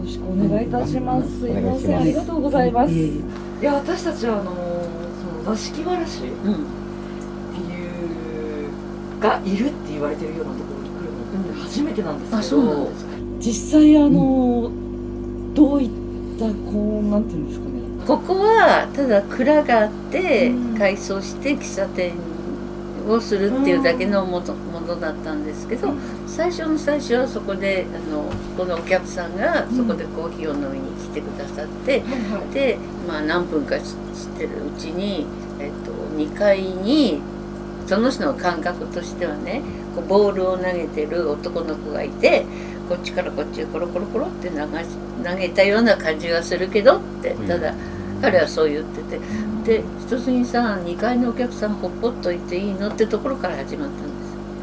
しくお願いいたします。すいません、ありがとうございます。いや、私たちはその座敷わらしっていうがいるって言われてるようなところに来るのって初めてなんですけど、実際どういったこうなんていうんですかね。ここはただ蔵があって改装して喫茶店をするっていうだけのものだったんですけど、最初はそこでこのお客さんがそこでコーヒーを飲みに来てくださって、で何分かしてるうちに、2階にその人の感覚としてはね、こうボールを投げてる男の子がいて、こっちからこっちへコロコロコロって投げたような感じがするけどって、ただ彼はそう言ってて、で一杉さん2階のお客さんほっぽっといていいのってところから始まったんで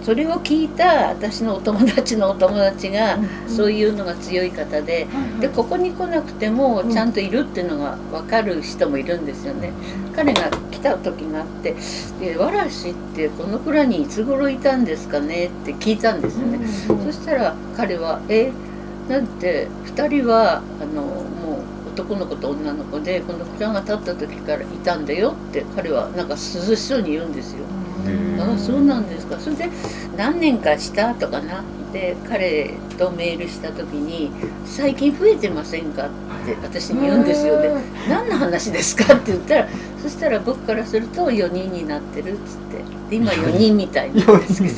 す。それを聞いた私のお友達のお友達がそういうのが強い方で、でここに来なくてもちゃんといるっていうのが分かる人もいるんですよね。彼が来た時があって「でわらしってこの蔵にいつ頃いたんですかね?」って聞いたんですよね。そしたら彼は「なんて2人はもう男の子と女の子でこの蔵が建った時からいたんだよ」って彼はなんか涼しそうに言うんですよ。ああそうなんですか。それで何年かしたとかなで彼とメールした時に「最近増えてませんか?」って私に言うんですよね。何の話ですかって言ったら、そしたら僕からすると4人になってるっつって、で今4人みたいなんですけど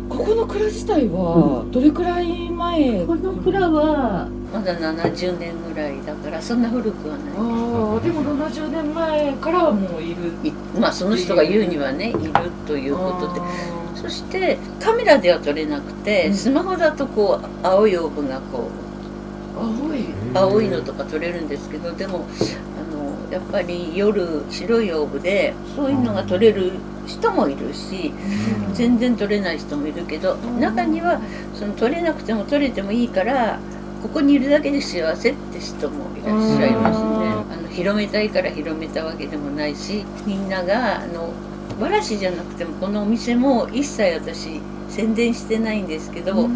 ここの蔵自体はどれくらい前？この蔵はまだ70年ぐらいだからそんな古くはない。ああ、でも70年前からはもういる。その人が言うにはね、いるということで、そしてカメラでは撮れなくて、スマホだとこう青いオーブがこう青いのとか撮れるんですけど、でもやっぱり夜白いオーブでそういうのが撮れる人もいるし、全然撮れない人もいるけど、中にはその撮れなくても撮れてもいいからここにいるだけで幸せって人もいらっしゃいますね。広めたいから広めたわけでもないし、みんながわらしじゃなくてもこのお店も一切私宣伝してないんですけど、なん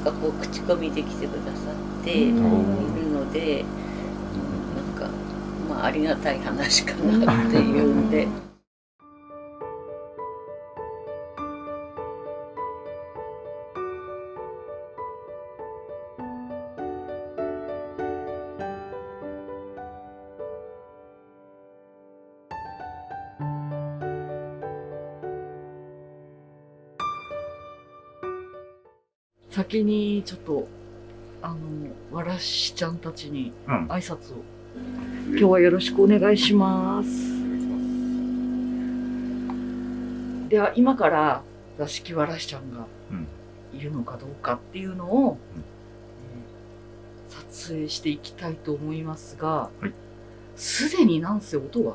かこう口コミで来てくださっているので、なんかありがたい話かなっていうんで。先にちょっとわらしちゃんたちに挨拶を、今日はよろしくお願いします。では今から座敷わらしちゃんがいるのかどうかっていうのを、撮影していきたいと思いますが、すでになんせ音が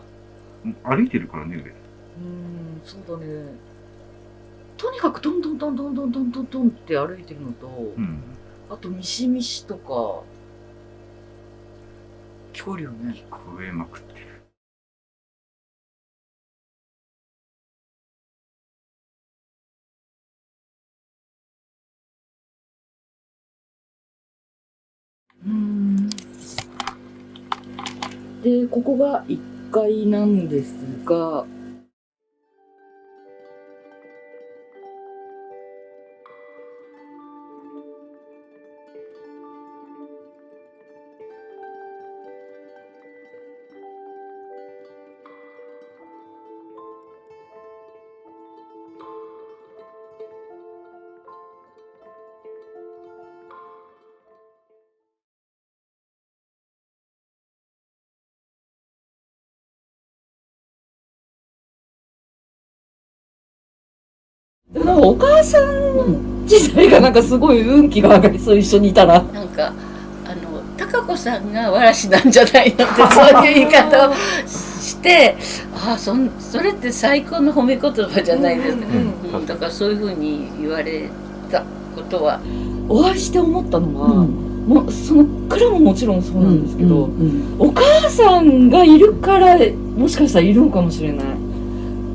歩いてるからね、上。そうだね。とにかくどんどんどんどんどんどんどんどんって歩いてるのと、あとミシミシとか聞こえるよね。聞こえまくってる。でここが1階なんですが、お母さん自体がなんかすごい運気が上がりそう、一緒にいたら。なんか貴子さんがわらしなんじゃないのってそういう言い方をして、それって最高の褒め言葉じゃないですか。だからそういうふうに言われたことはお会いして思ったのは、もうその蔵ももちろんそうなんですけど、お母さんがいるからもしかしたらいるのかもしれない。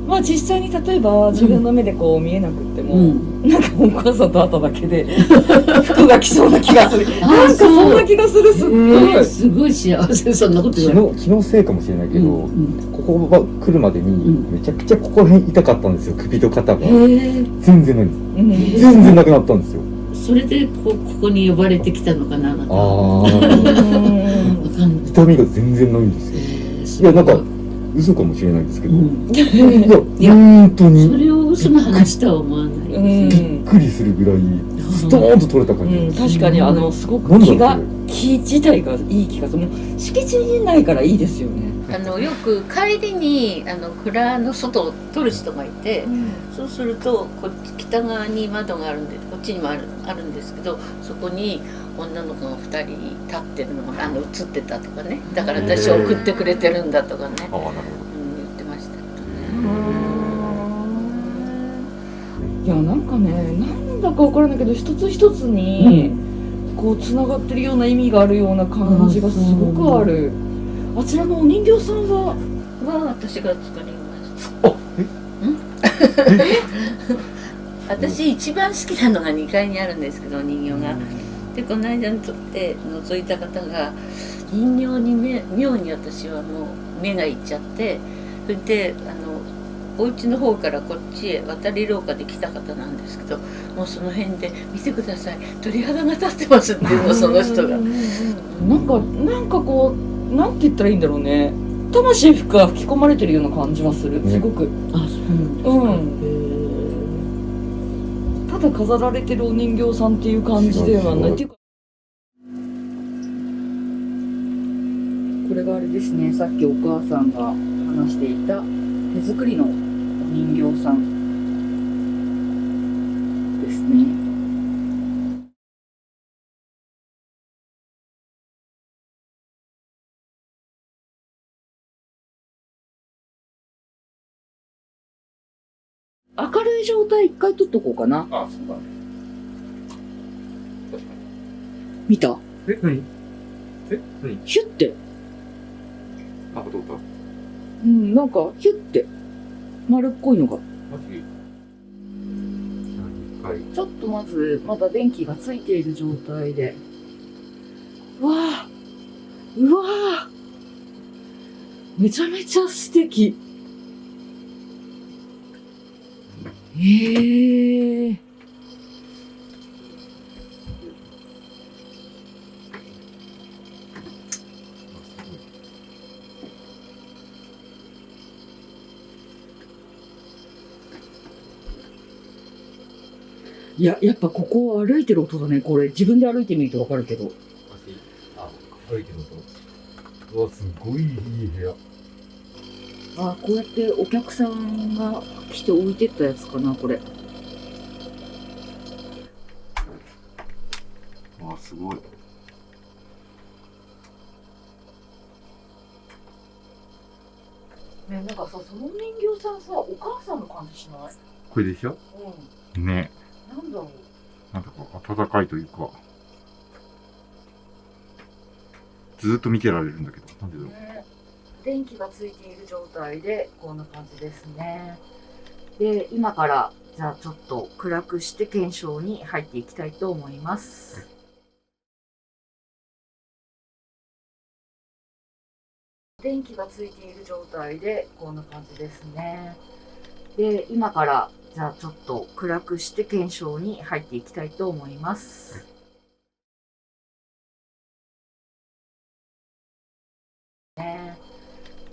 まあ実際に例えば自分の目でこう見えなくっても、なんかお母さんと会っただけで服が来そうな気がする。なんかそんな気がする。すっごい、すごい幸せ。そんなこと言われる。気のせいかもしれないけど、ここは来るまでにめちゃくちゃここら辺痛かったんですよ、首と肩が。全然ないんです。全然なくなったんですよ。それでここに呼ばれてきたのかな。痛みが全然ないんですよ。いや、なんか嘘かもしれないんですけど、いや本当にそれを嘘の話とは思わない。びっくりするぐらいストーンと取れた感じ。確かにすごく木自体がいい気がする。敷地にないからいいですよね。よく帰りに蔵の外を撮る人がいて、そうするとこっち北側に窓があるんで、こっちにもあるんですけど、そこに女の子が2人立ってるのが映ってたとかね、だから私を送ってくれてるんだとかね、言ってましたけどね。いや、なんかね、なんだか分からないけど、一つ一つにこうつながってるような意味があるような感じがすごくある。あちらのお人形さんは私が作りました。私一番好きなのが2階にあるんですけど、人形が。でこの間にとって覗いた方が、人形に妙に私はもう目がいっちゃって、それでお家の方からこっちへ渡り廊下で来た方なんですけど、もうその辺で「見てください、鳥肌が立ってます」っていうの、その人が。なんかこう、なんて言ったらいいんだろうね。魂が吹き込まれてるような感じはする。すごく。ただ飾られてるお人形さんっていう感じではない。っていうか、これがあれですね。さっきお母さんが話していた手作りのお人形さんですね。明るい状態一回撮っとこうかな。あ、そうだね。見た？何？ヒュッて。なんかどうだ？なんかヒュッて丸っこいのが。マジ？ちょっとまずまだ電気がついている状態で。うわぁ、めちゃめちゃ素敵。いや、やっぱここを歩いてる音だね。これ自分で歩いてみるとわかるけど。歩いてる音。うわ、すごいいい部屋。こうやってお客さんが来て置いてったやつかな、これ。すごい。ね、なんかさ、そのお人形さんさ、お母さんの感じしない？これでしょ？ね。なんだろう。なんか温かいというか、ずっと見てられるんだけど、なんでだろう。電気がついている状態でこんな感じですね。で、今からじゃあちょっと暗くして検証に入っていきたいと思います。電気がついている状態でこんな感じですね。で、今からじゃあちょっと暗くして検証に入っていきたいと思います。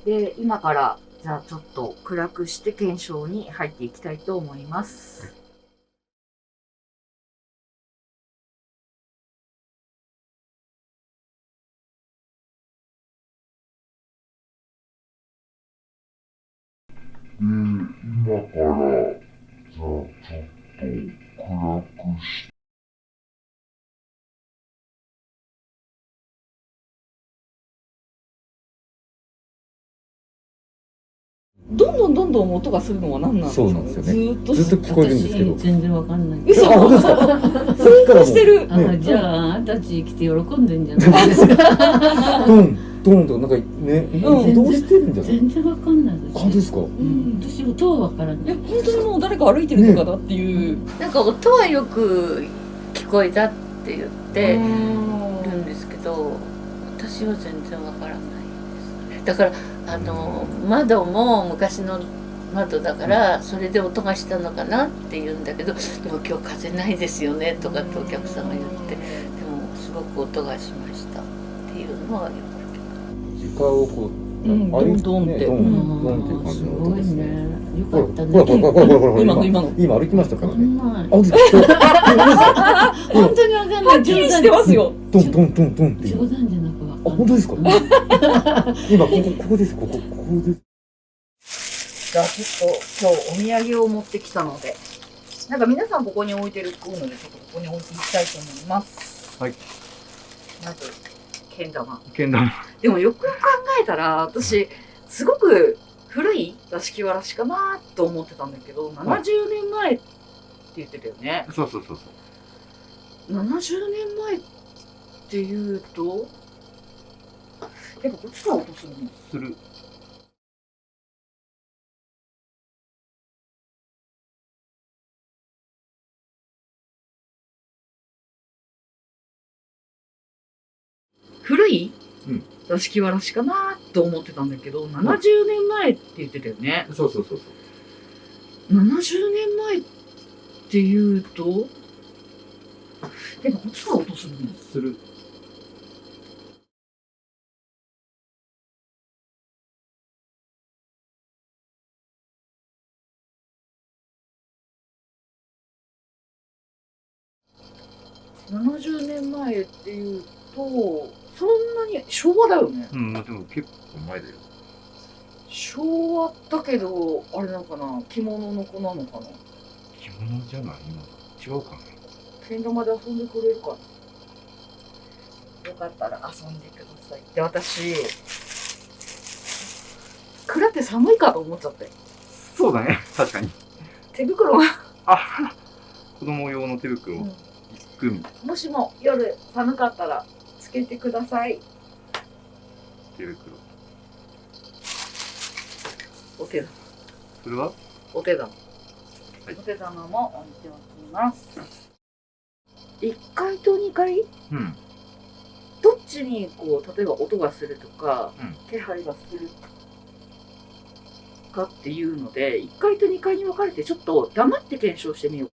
で、今からじゃあちょっと暗くして検証に入っていきたいと思います。今から、じゃあちょっと暗くして、どんどん音がするのは何なんでしょうね。そうなんですよねずーっとずっと聞こえるんですけど私全然わかんない。嘘。あ、本当ですか。ずーっとしてる。あ、じゃああなたたち来て喜んでんじゃないですか。ドンドンとかなんかね、うん移動してるんじゃない全然わかんないあ、本当ですか。私音はわからない。本当にもう誰か歩いてるとかだっていう。なんか音はよく聞こえたって言ってるんですけど、私は全然わからないです。だから窓も昔の窓だからそれで音がしたのかなって言うんだけど、でも今日風ないですよねとかってお客さんが言って、でもすごく音がしましたっていうのはよく。床をこう、うん歩いドンドンってねドンドンっていう感じの音ですね。よほからったね。ほら今の今歩きましたからわかんね。ないあ、本当ですか。本当にわかんない。はっきりしてますよ。ドンドンドンドンっていう。冗談じゃなくわかんない。あ、本当ですか。今ここです。ここです。じゃあちょっと今日お土産を持ってきたので、なんか皆さんここに置いてるので、ちょっとここに置いていきたいと思います。はい。まず、けん玉。けん玉。でもよくよく考えたら、私、すごく古い座敷わらしかなと思ってたんだけど、70年前って言ってたよね。そうそう。70年前っていうと、やっぱこっちから音するの。する。古いうん座敷わらしかなと思ってたんだけど、70年前って言ってたよね。そう。 70年前っていうと、やっぱこっちから音するの。する。70年前っていうと、そんなに昭和だよね。うん、でも結構前だよ。昭和だけど、あれなのかな、着物の子なのかな。着物じゃない今。違うかな。けん玉で遊んでくれるかな。よかったら遊んでください。で、私、蔵って寒いかと思っちゃって。そうだね。確かに。手袋が、あ、子供用の手袋うん1組。もしも夜寒かったらつけてください。手袋。お手玉。それはお手玉。はいお手玉も置いておきます。1階と2階うん。どっちにこう例えば音がするとか、うん気配がするかっていうので1階と2階に分かれてちょっと黙って検証してみよう。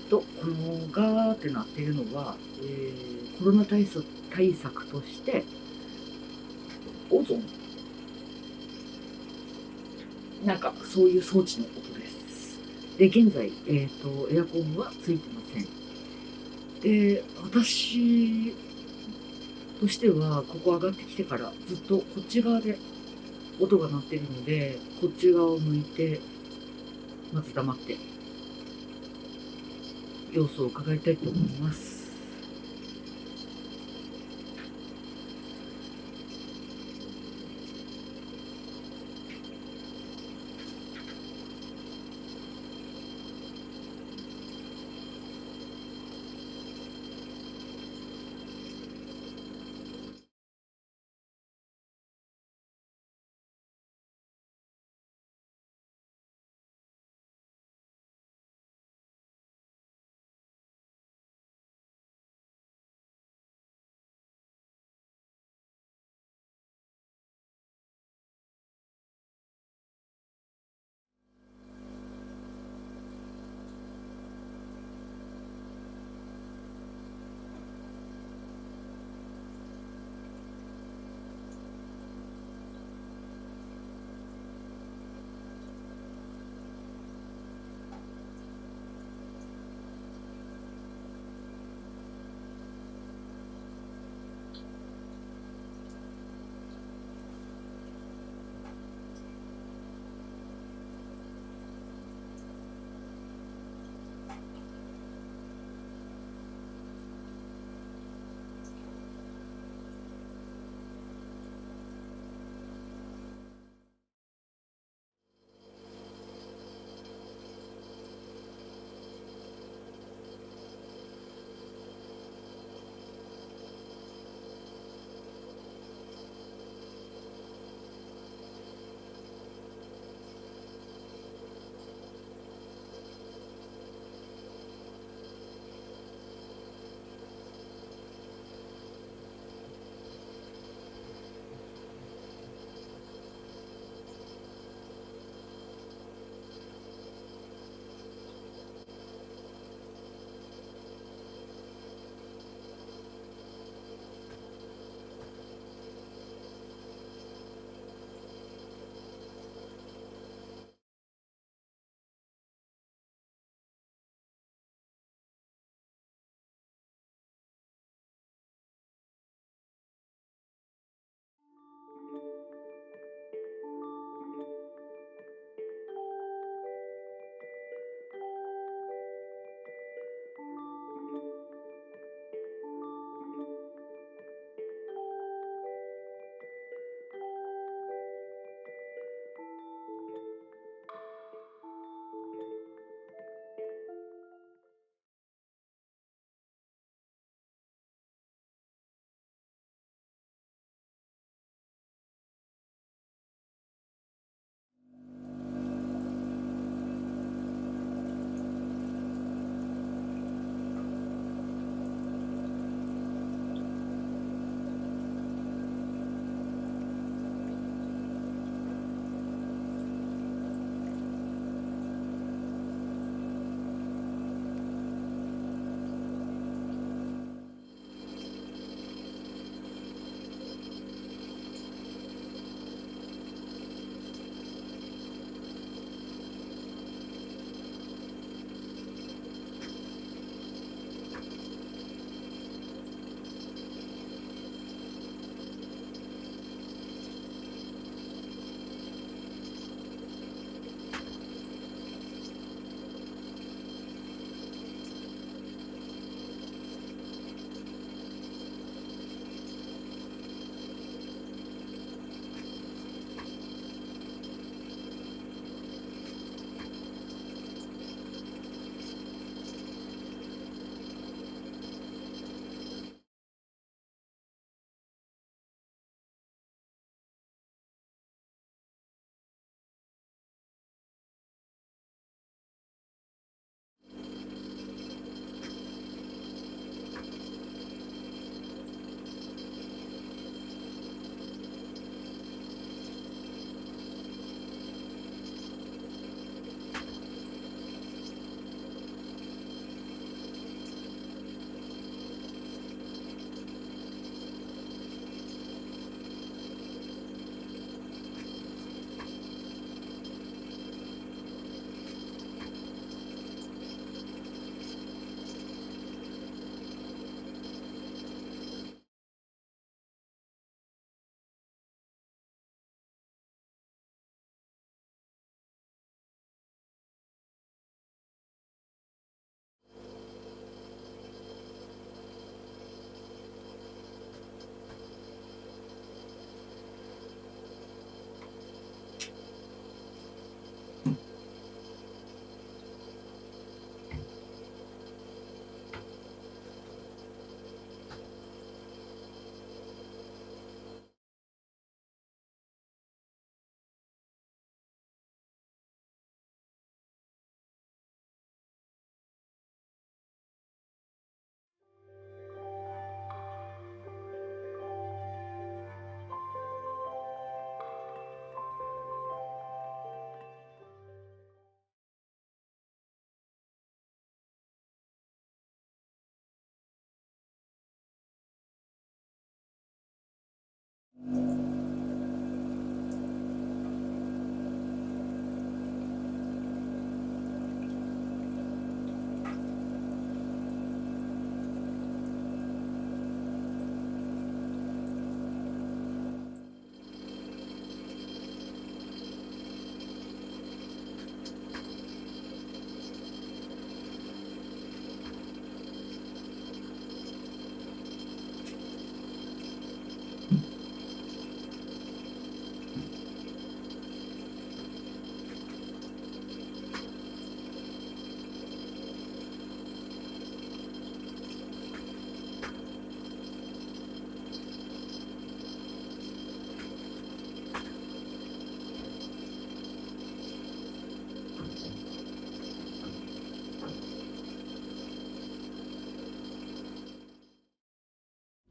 このガーってなっているのは、コロナ対策としてオゾンなんかそういう装置のことです。で現在、エアコンはついてません。で私としてはここ上がってきてからずっとこっち側で音が鳴ってるので、こっち側を向いてまず黙って様子を伺いたいと思います。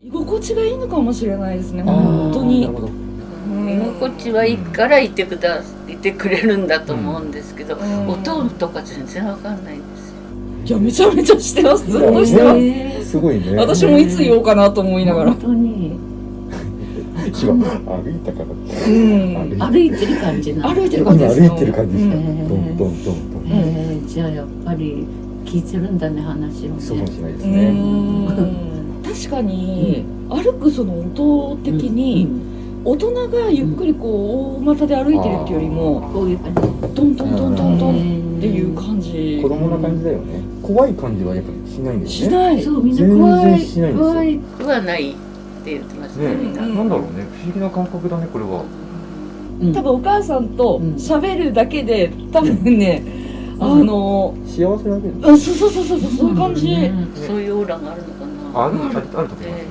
居心地がいいのかもしれないですね、本当に。なるほど。居心地はいいからいてくれるんだと思うんですけど、音とか全然わかんないんですよ。いや、めちゃめちゃしてます。すごいしてます。すごいね。私もいつ言おうかなと思いながら。本当に今歩いたから。歩いてる感じなん歩いてる今感じですよ。歩いてる感じですか。トントントントン。じゃあやっぱり聞いてるんだね、話をね。そうかもしれないですね。確かに、歩くその音的に、大人がゆっくりこう大股で歩いてるっていうよりも、こういう感じ。トントントントントンっていう感じ。子供な感じだよね。怖い感じはやっぱりしないんですね。しない。そう、みんな怖い全然しないんですよ怖い。はないって言ってましたね、みんな。なんだろうね。不思議な感覚だね、これは。多分お母さんと喋るだけで、多分ね、幸せだけど。そういう感じ。そういうオーラがあるのかな。あると思いますね。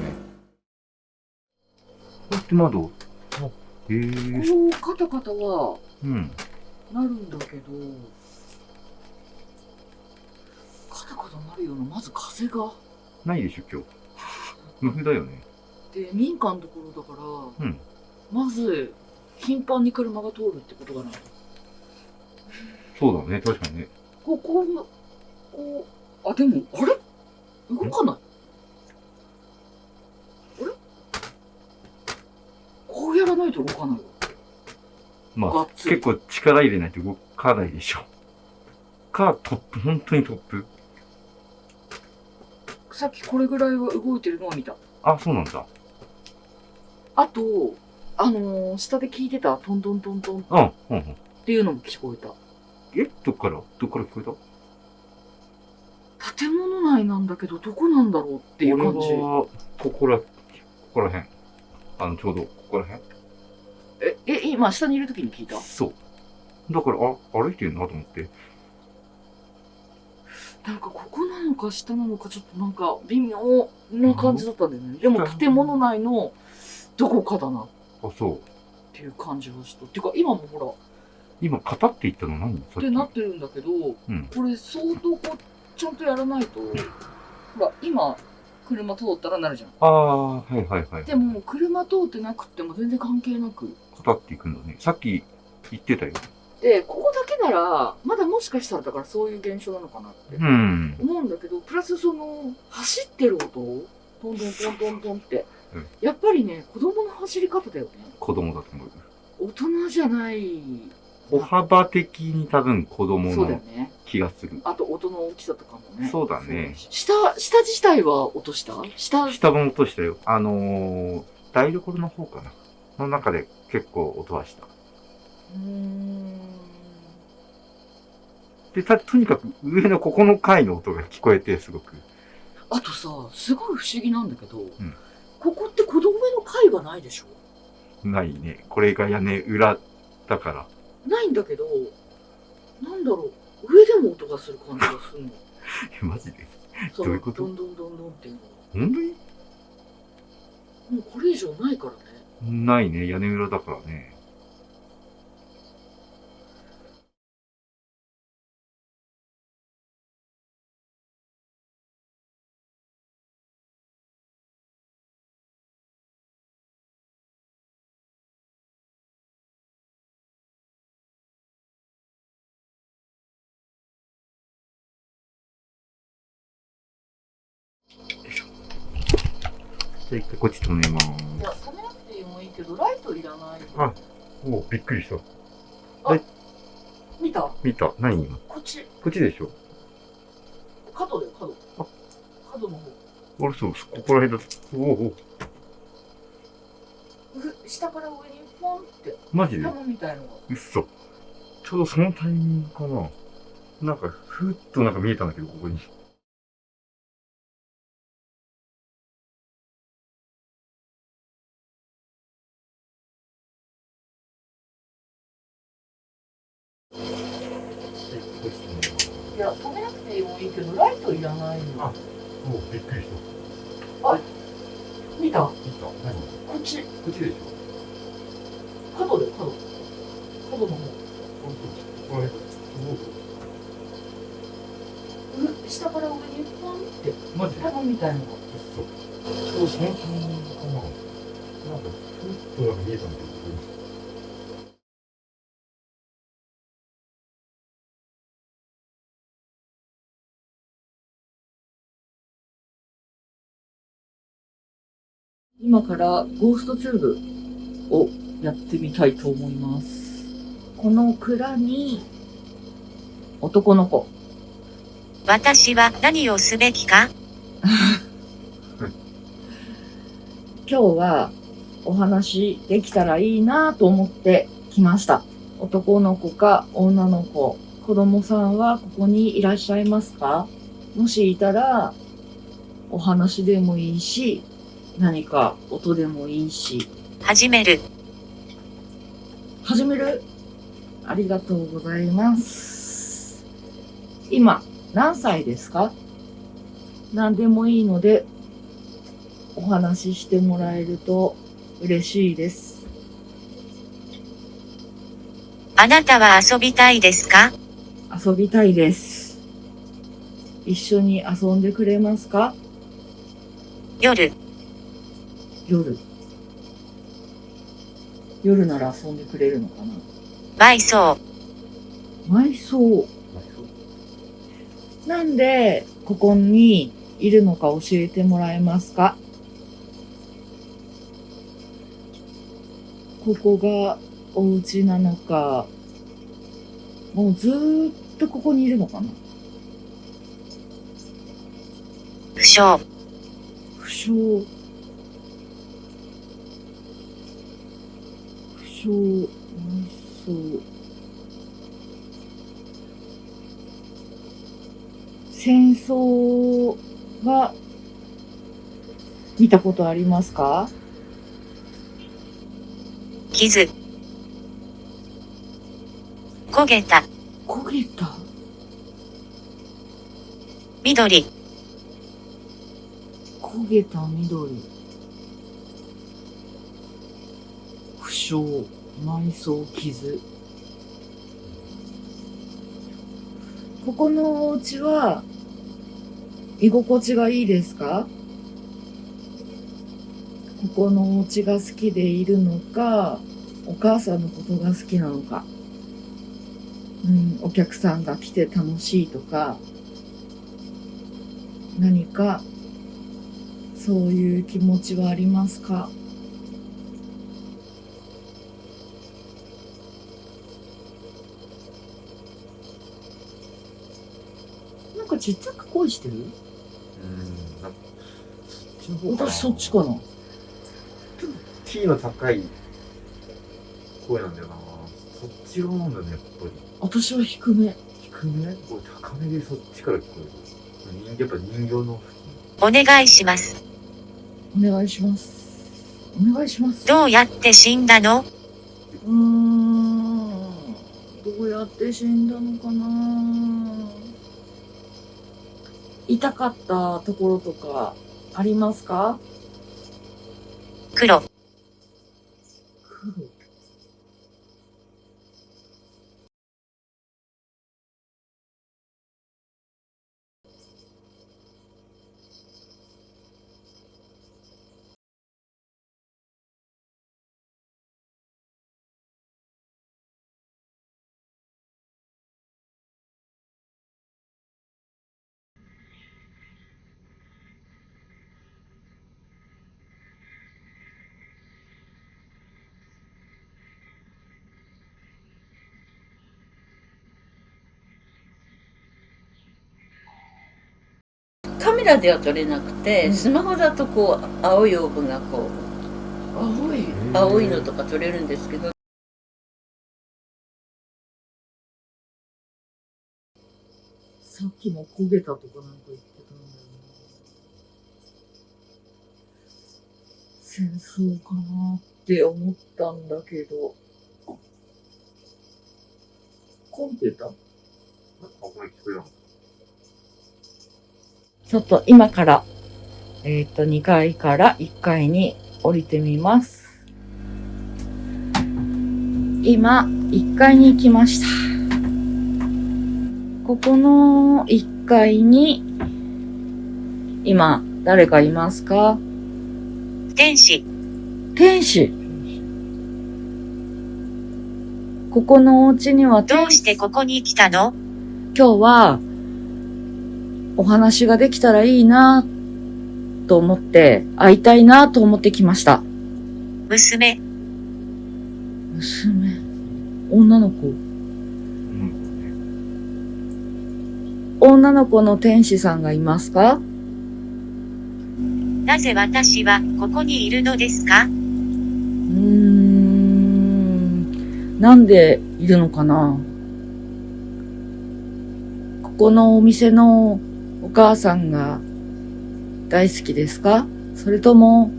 こうやって窓。こうカタカタはなるんだけど、カタカタなるようなまず風がないでしょ、今日。無風だよね。で、民家のところだから、まず頻繁に車が通るってことがない。そうだね、確かにね。こう、あ、でも、あれ動かない。あれこうやらないと動かないわ。まあがっ、つり結構力入れないと動かないでしょ。トップ、本当にトップ。さっきこれぐらいは動いてるのを見た。あ、そうなんだ。あと、下で聞いてたトントントントンっうん。ていうのも聞こえた。どっから聞こえた？建物内なんだけど、どこなんだろうっていう感じ。俺は、ここら辺。ちょうど、ここら辺。今、下にいる時に聞いた。そう。だから、歩いてるなと思って。なんか、ここなのか下なのか、ちょっとなんか、微妙な感じだったんだよね。でも、建物内のどこかだなっあ、そう。ていう感じがした。っていうか、今もほら、今、型って言ったの何？さっきってなってるんだけど、これ相当ちゃんとやらないと、ほら、今、車通ったらなるじゃん。はい。でも、車通ってなくっても全然関係なく。型っていくんだね。さっき言ってたよ。で、ここだけなら、まだもしかしたらだからそういう現象なのかなって思うんだけど、プラスその、走ってる音、トントントントントンって、やっぱりね、子供の走り方だよね。子供だと思う。大人じゃない。歩幅的に多分子供のそうだよね。気がする。あと音の大きさとかもね。そうだね。下自体は落とした？下も落としたよ。台所の方かな。の中で結構音はした。で、とにかく上のここの階の音が聞こえて、すごく。あとさ、すごい不思議なんだけど、ここって子供の階がないでしょ？ないね。これが屋根裏だから。ないんだけど、なんだろう、上でも音がする感じがするの。マジで？どどういうこと？どんどんどんどんっていうのは。本当に？もうこれ以上ないからね。ないね。屋根裏だからね。じゃあ一回こっち止めます。いや、止めなくてももいいけど、ライトいらない。あ、おお、びっくりした。見た？見た。何今？こっち。こっちでしょ？角だよ、角。あ、角の方。俺そう、ここら辺だ。おお、下から上にポンって。マジで？玉みたいのが。うっそ。ちょうどそのタイミングかな。なんか、ふっとなんか見えたんだけど、ここに。いや、止めなくてもいいけど、ライトいらないの。あ、おお、びっくりした。見た？見た？何？こっち。こっちでしょ？角だよ、角。角の方。ここら辺だ。下から上にポンって。マジで？玉みたいのが。うっそ。ちょうどそのタイミングかな。なんか、ふっとなんか見えたんだけど、ここに。今からゴーストチューブをやってみたいと思います。この蔵に男の子。私は何をすべきか？今日はお話できたらいいなと思って来ました。男の子か女の子、子供さんはここにいらっしゃいますか？もしいたらお話でもいいし、何か音でもいいし。始める。始める？ありがとうございます。今、何歳ですか？何でもいいので、お話ししてもらえると嬉しいです。あなたは遊びたいですか？遊びたいです。一緒に遊んでくれますか？夜。夜。夜なら遊んでくれるのかな？埋葬。埋葬。なんで、ここにいるのか教えてもらえますか？ここがお家なのか、もうずーっとここにいるのかな？不詳。不詳。不詳、埋葬。戦争は見たことありますか？傷。焦げた。焦げた。緑。焦げた緑。負傷、埋葬、傷。ここのお家は居心地がいいですか？ここのお家が好きでいるのか、お母さんのことが好きなのか、お客さんが来て楽しいとか、何かそういう気持ちはありますか？なんかちっちゃく声してる？なんかそっちの方かな。私そっちかな。キーの高い声なんだよな。そっち側なんだよね、やっぱり。私は低め。低め？これ高めでそっちから聞こえる。やっぱ人形の。お願いします。お願いします。お願いします。どうやって死んだの？どうやって死んだのかな。痛かったところとかありますか？黒。黒。メラでは撮れなくて、スマホだとこう青いオーブがこ青い。う青いのとか撮れるんですけど、さっきも焦げたとかなんか言ってたんだよね。戦争かなって思ったんだけど。コンピューターあ、これ聞こえなかっちょっと今から、2階から1階に降りてみます。今、1階に行きました。ここの1階に、今、誰かいますか？天使。天使。ここのお家にはどうしてここに来たの？今日は、お話ができたらいいなと思って、会いたいなと思ってきました。娘。娘。女の子。た。女の子の天使さんがいますか？なぜ私はここにいるのですか？なんでいるのかな？ここのお店のお母さんが大好きですか？それとも、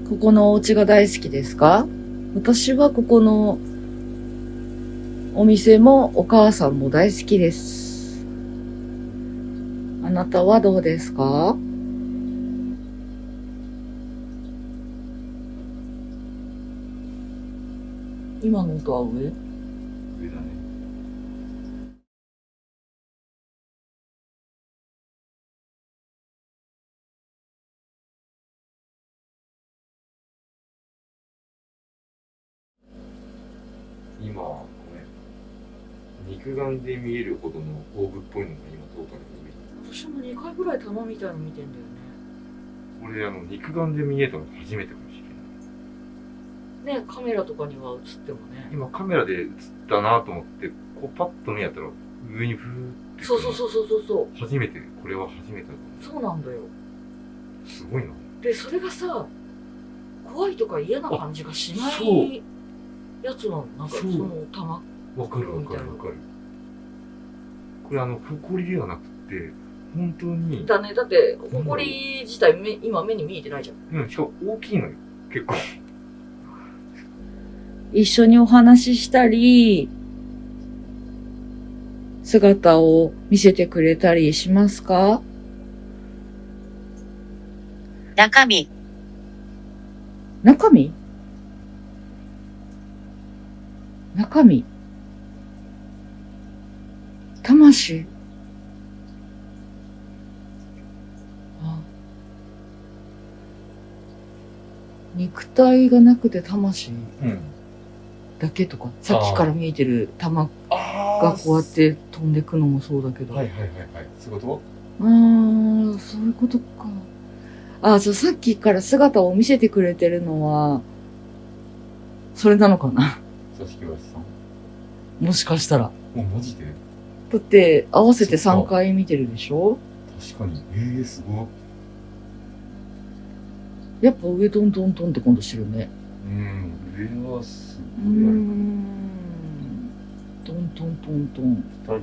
ここのお家が大好きですか？私はここのお店もお母さんも大好きです。あなたはどうですか？今の音は上？上だね。今、ごめん。肉眼で見えるほどのオーブっぽいのが今トータルで見える。私も2回ぐらい玉みたいの見てんだよね。俺、肉眼で見えたの初めてかもしれない。ね、カメラとかには映ってもね。今カメラで映ったなと思って、こうパッと見やったら上にふーって。そうそうそうそうそうそう。初めて、これは初めてだとそうなんだよ。思う。すごいな。で、それがさ、怖いとか嫌な感じがしなそういやつなの。なんかそうその玉。わかるわかるわかる。これ埃ではなくて、本当に、だね。だって、埃自体今目に見えてないじゃん。うん、しかも大きいのよ。結構。一緒にお話ししたり、姿を見せてくれたりしますか？中身。中身？中身？魂？あ、肉体がなくて魂うん。だけとか、さっきから見えてる玉がこうやって飛んでくのもそうだけど。はいはいはいはい。そういうこそういうことか。じゃあさっきから姿を見せてくれてるのは、それなのかな？と？佐々木さん。もしかしたら。もうマジで？だって、合わせて3回見てるでしょ？確かに。すごい。やっぱ上トントントンって今度してるね。上はすトごい。ントントントン。2人、3人。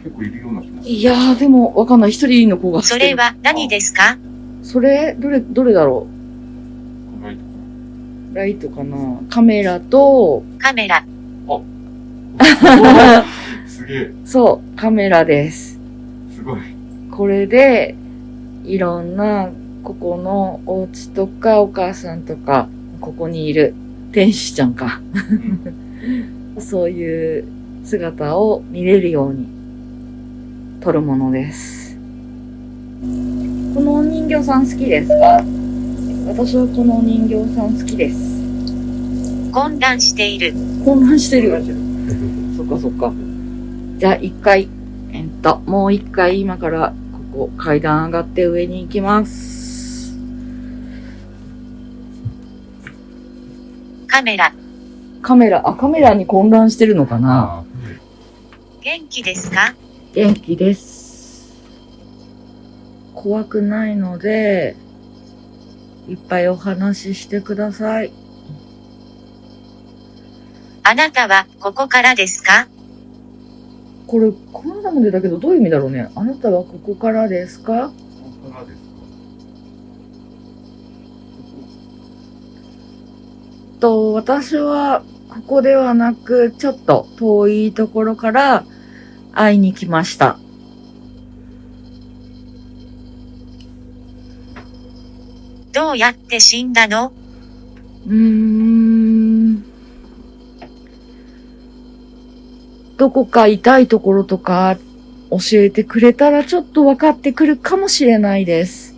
結構いるような気もする。いやー、でもわかんない。一人の子が走そってる。れは何ですか？それ、どれだろライトかう？ライトかな？カメラと、カメラ。な。すげえ。そう、カメラです。すごい。これで、いろんな、ここのお家とかお母さんとか、ここにいる天使ちゃんか。そういう姿を見れるように撮るものです。このお人形さん好きですか？私はこのお人形さん好きです。混乱している。混乱してる。そっかそっか。じゃあ一回、もう一回今からここ階段上がって上に行きます。カメラ。カメラに混乱してるのかな？元気ですか？元気です。怖くないので、いっぱいお話ししてください。あなたはここからですか？これ、カナダまでだけどどういう意味だろうね。あなたはここからですか？ここからですか？私はここではなく、ちょっと遠いところから会いに来ました。どうやって死んだの？どこか痛いところとか教えてくれたらちょっと分かってくるかもしれないです。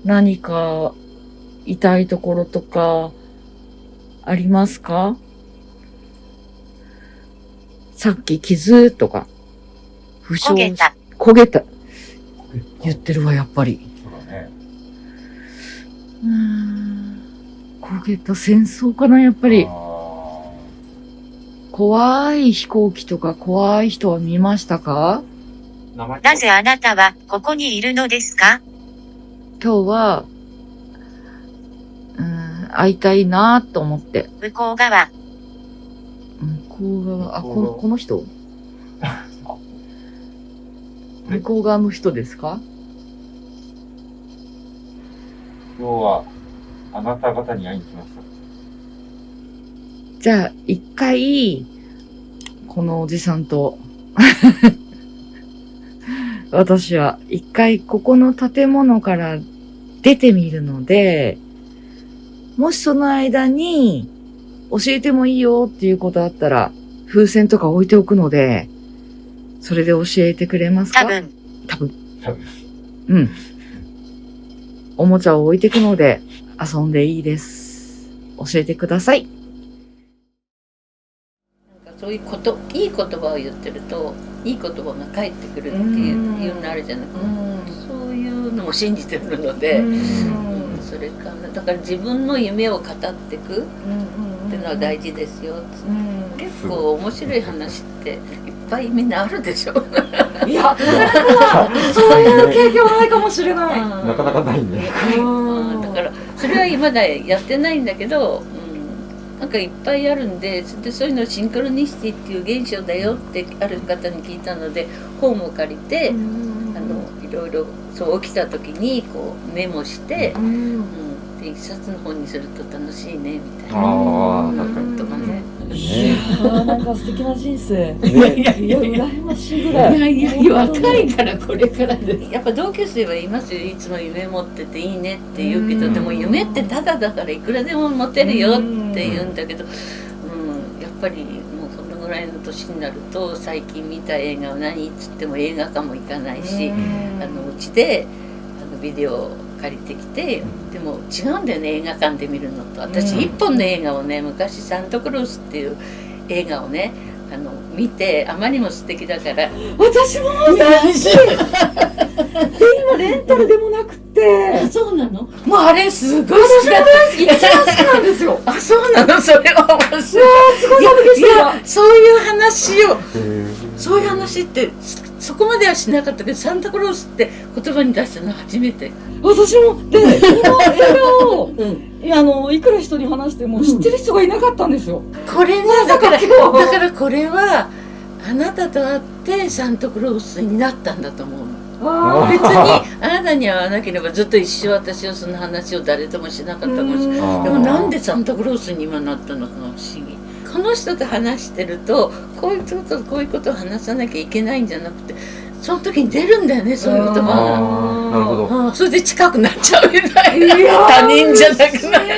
何か痛いところとかありますか？さっき傷とか負傷焦げた。焦げた。言ってるわ、やっぱり。そうだね。焦げた戦争かな、やっぱり。怖い飛行機とか怖い人は見ましたか？なぜあなたはここにいるのですか？今日は、会いたいなと思って。向こう側。向こう側、向こう側この人向こう側の人ですか？今日はあなた方に会いに来ました。じゃあ、一回、このおじさんと、私は一回ここの建物から出てみるので、もしその間に教えてもいいよっていうことあったら、風船とか置いておくので、それで教えてくれますか？多分。多分。うん。おもちゃを置いていくので遊んでいいです。教えてください。なんかそういうこといい言葉を言ってるといい言葉が返ってくるっていうのあるじゃない。そういうのも信じてるので、それかな。だから自分の夢を語っていくっていうのは大事ですよ。結構面白い話っていっぱいみんなあるでしょ。いや、そういう経験はないかもしれない。なかなかないね。だからそれはまだやってないんだけど、なんかいっぱいあるんで、そういうのをシンクロニシティっていう現象だよってある方に聞いたので本を借りて、いろいろそう起きた時にこうメモして、で一冊の本にすると楽しいねみたいな。確かに。とかね。なんか素敵な人生。いやいやいや羨ましいぐらい。いやいや若いからこれからで。やっぱ同級生は言いますよ。いつも夢持ってていいねって言うけど、でも夢ってただだからいくらでも持てるよって言うんだけど、やっぱりもうこのぐらいの年になると最近見た映画は何っつっても映画館も行かないし、うちでビデオを借りてきて、でも違うんだよね、映画館で見るのと。私一本の映画をね、昔サンタクロースっていう映画をね見て、あまりにも素敵だから。私も大事。今レンタルでもなくて。そうなの？もうあれすごい好きだった。一番好きなんですよ。あ、そうなの？それは面白い。すごい寒気してた。そういう話を、そういう話ってそこまではしなかったけど、サンタクロースって言葉に出したのは初めて。私もでこの映画をいくら人に話しても知ってる人がいなかったんですよ。これね、だからこれはあなたと会ってサンタクロースになったんだと思うの。別にあなたに会わなければずっと一生私はその話を誰ともしなかったかもしれない。でもなんでサンタクロースに今なったのか不思議。この人と話してるとこういうことを話さなきゃいけないんじゃなくて、その時に出るんだよね、そういう言葉が。なるほど。それで近くなっちゃうみたいな。他人じゃなくなる。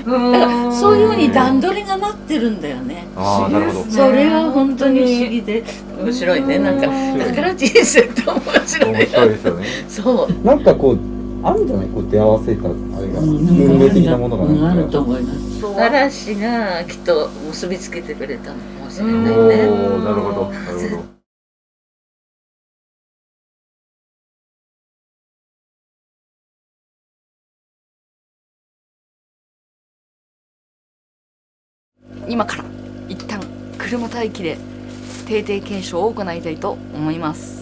だからそういうふうに段取りがなってるんだよね。なるほど。それは本当に不思議で面白いね。なんかだから人生って面白い。面白いですよね。そう。なんかこうあるんじゃない、こう出会わせたあれが運命的なものがなんかあると思います。嵐がきっと結びつけてくれたのかもしれないね。なるほど、なるほど。今から一旦車待機で定々検証を行いたいと思います。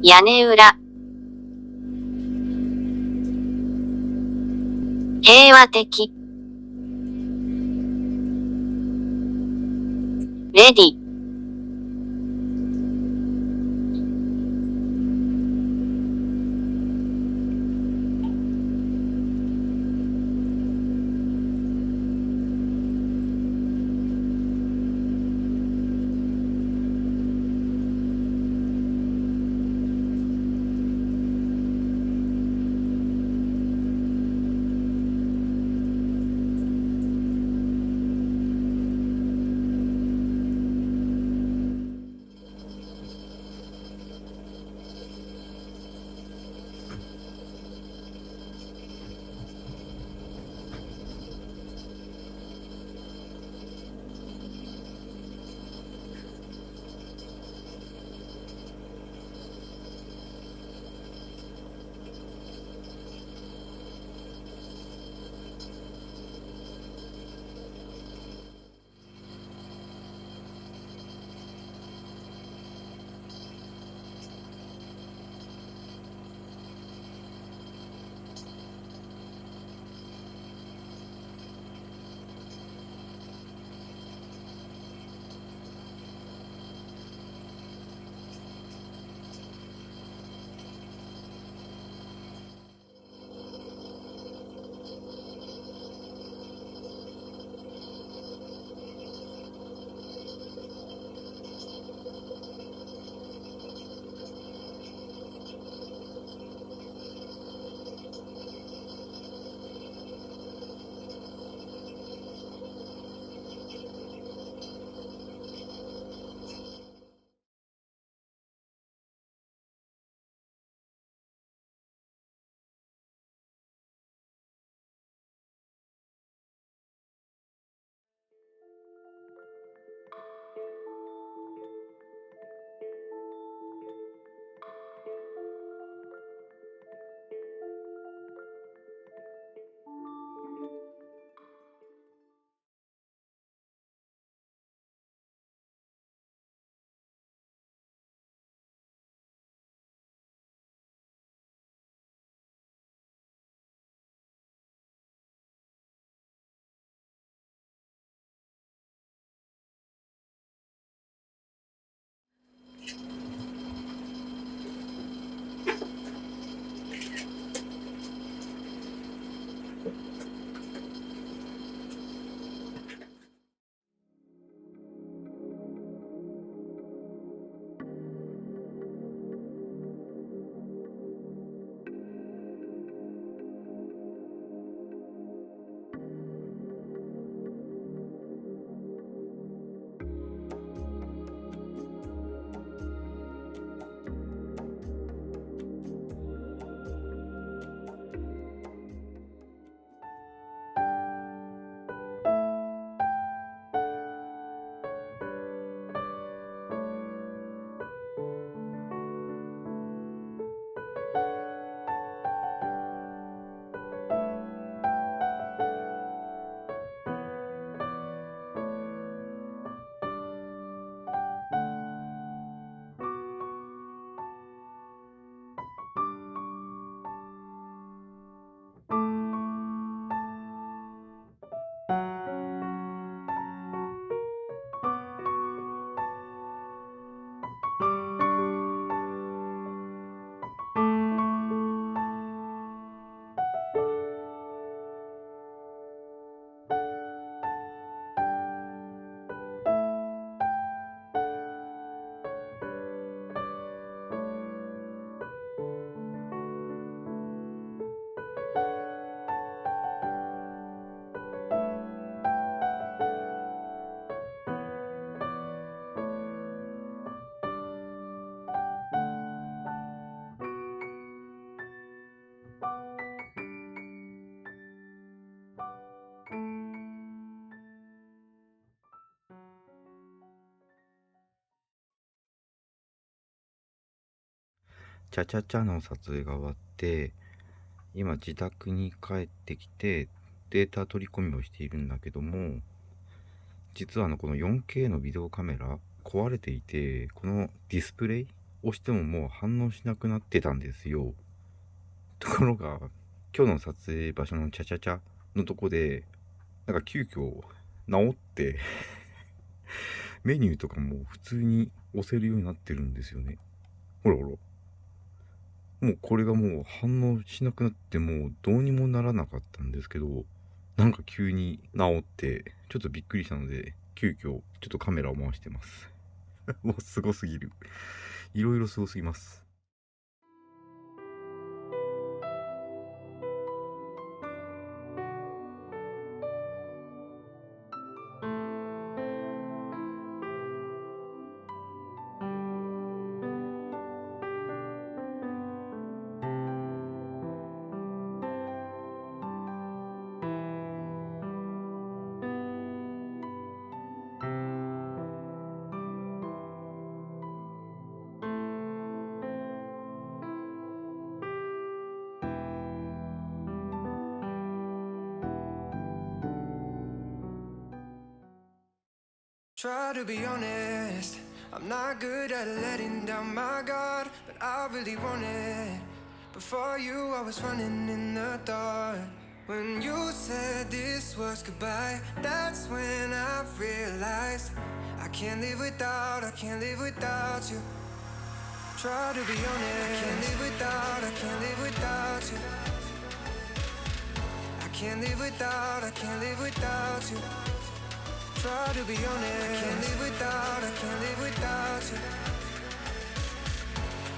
屋根裏。平和的。レディ。チャチャチャの撮影が終わって、今自宅に帰ってきてデータ取り込みをしているんだけども、実はこの 4K のビデオカメラ壊れていて、このディスプレイをしてももう反応しなくなってたんですよ。ところが今日の撮影場所のチャチャチャのとこでなんか急遽直ってメニューとかも普通に押せるようになってるんですよね。ほらほら。もうこれがもう反応しなくなってもうどうにもならなかったんですけど、なんか急に直ってちょっとびっくりしたので、急遽ちょっとカメラを回してます。もうすごすぎる。いろいろすごすぎます。Try to be honest, I'm not good at letting down my guard, but I really want it. Before you, I was running in the dark. When you said this was goodbye, that's when I realized I can't live without you. Try to be honest, I can't live without you. I can't live without you. Try to be honest, I can't live without you.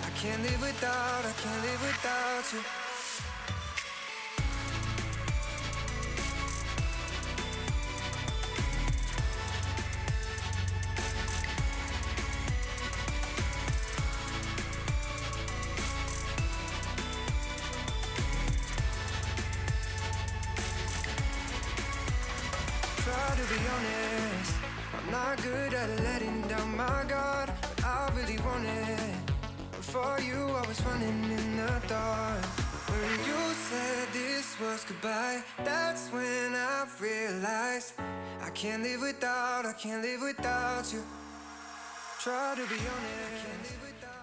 I can't live without you. Try to be honest, I'm not good at letting down my guard, but I really want it. Before you, I was running in the dark. When you said this was goodbye, that's when I realized I can't live without you. Try to be honest, I can't live without